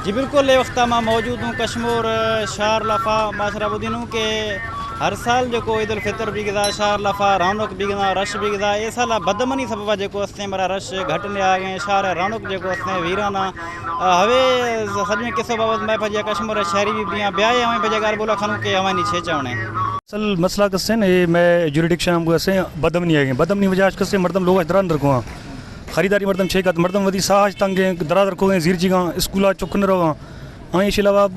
जी बिल्कुल, ये वक्त मैं मौजूद हूँ कश्मीर शार लफ़ा माशरा बुद्दीन हूँ कि हर साल जो ईद उल फितर भी गिदा शार लफ़ा रौनक भी गिदा रश भी गिदा ये साल बदमनी सबबा जो असते मरा रश घट ने आ गए शार रौनक जो असते वीराना हवे सजने किस्सों बाबत मैं भजिया कश्मीर शहरी भी बिया ब्याह हमें भजिया गाल बोला खानू के हमारी छे चावने असल मसला कससे न ये मैं जुरिडिक्शन हम कसे बदमनी आ गए बदमनी वजह कसे मर्दम लोग दरान रखो खरीदारी मर्दम छे का मर्दम वधी साज तंग दराज रखो जीर जी स्कूल चुकन रहो इसके अलावा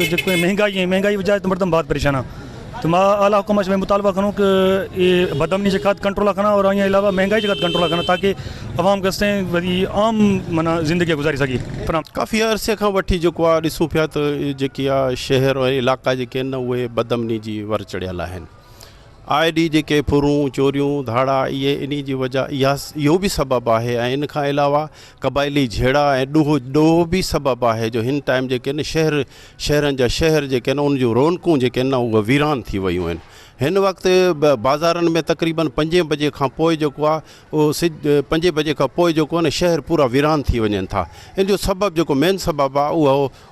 जो महंगाई वजह तो मर्दम बहुत परेशान तो मैं आला हुकूमत में मुतालबा करूँ कि ये बदमनी के खाद कंट्रोल करना और अलावा महंगाई के खाद कंट्रोल करना ताकि आवाम कसे वही आम माना ज़िंदगी गुजारी सके पर काफ़ी अरसे खां वठी जेको आहे ॾिसूं पिया त जेकी आहे शहर ऐं इलाइक़ा जेके आहिनि उहे बदमनी जी वर चढ़ियल आहिनि आए ॾींहुं जेके फुरूं चोरियूं धाड़ा इहे इन जी वजह इहो बि सबबु आहे ऐं इन खां अलावा क़बाइली झेड़ा ऐं ॾोह बि सबबु आहे जो हिन टाइम जेके आहिनि शहरनि जा शहर जेके आहिनि उन जूं रौनकूं जेके आहिनि उहे वीरान थी वियूं आहिनि हिन वक़्तु बाज़ारनि में तक़रीबन 5 बजे खां पोइ जेको आहे उहो 5 बजे खां पोइ जेको आहे न शहर पूरा वीरान थी वञनि था इन जो सबबु जेको मेन सबबु आहे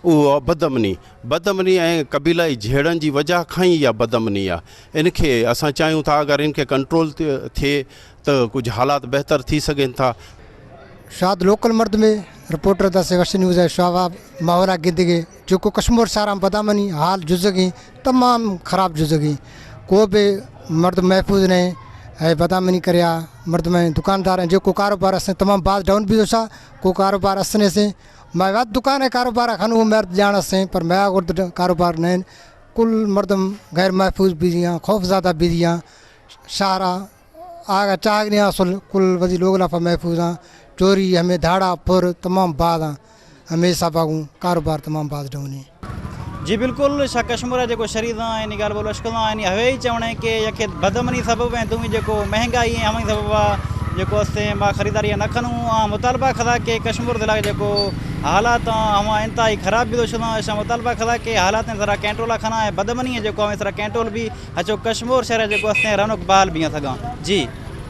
उहो बदमनी ऐं क़बीलाई झेड़नि जी वजह खां ई इहा बदमनी आहे इनखे असां चाहियूं था अगरि इनखे कंट्रोल थिए त कुझु हालात बहितर थी सघनि था शायद लोकल मर्द में रिपोर्टर दसे वश न्यूज़ है शवाब माहौरा गिदगे जो को कश्मीर सारा बदामनी हाल जुजगी तमाम ख़राब जुजगी को भी मर्द महफूज ने है बदामनी करया मर्द में दुकानदार हैं जो को कारोबार असें तमाम बात डाउन भी होसा को कारोबार असने से मैं बात दुकान है कारोबार खान वो मर्द जान असें पर मैं गुर्द कारोबार नहीं कुल मर्दम गैर महफूज बिजियाँ खौफज़दा बिजियाँ शारा आगा चागने असल कुल वजी लोग लाफा महफूज हाँ चोरी हमें धाड़ा फुर तमाम बाद हमेशा बागू कारोबार तमाम बाद डाउनी जी बिल्कुल शाह कश्मीर जो शरीदा इन गाल बोलो अशकदा हवे ही चवणे कि यखे बदमनी सबब ऐं तुम जो महंगाई हम सबब जो असते मां खरीदारी न करूँ मुतालबा खदा कि कश्मीर ज़िला जो हालात हम इंतहाई ख़राब भी शुदा असां मुतालबा खदा कि हालात ज़रा कंट्रोल खाना बदमनी जो सरा कंट्रोल भी अचो कश्मीर शहर जो असते रौनक बहाल भी सघां जी।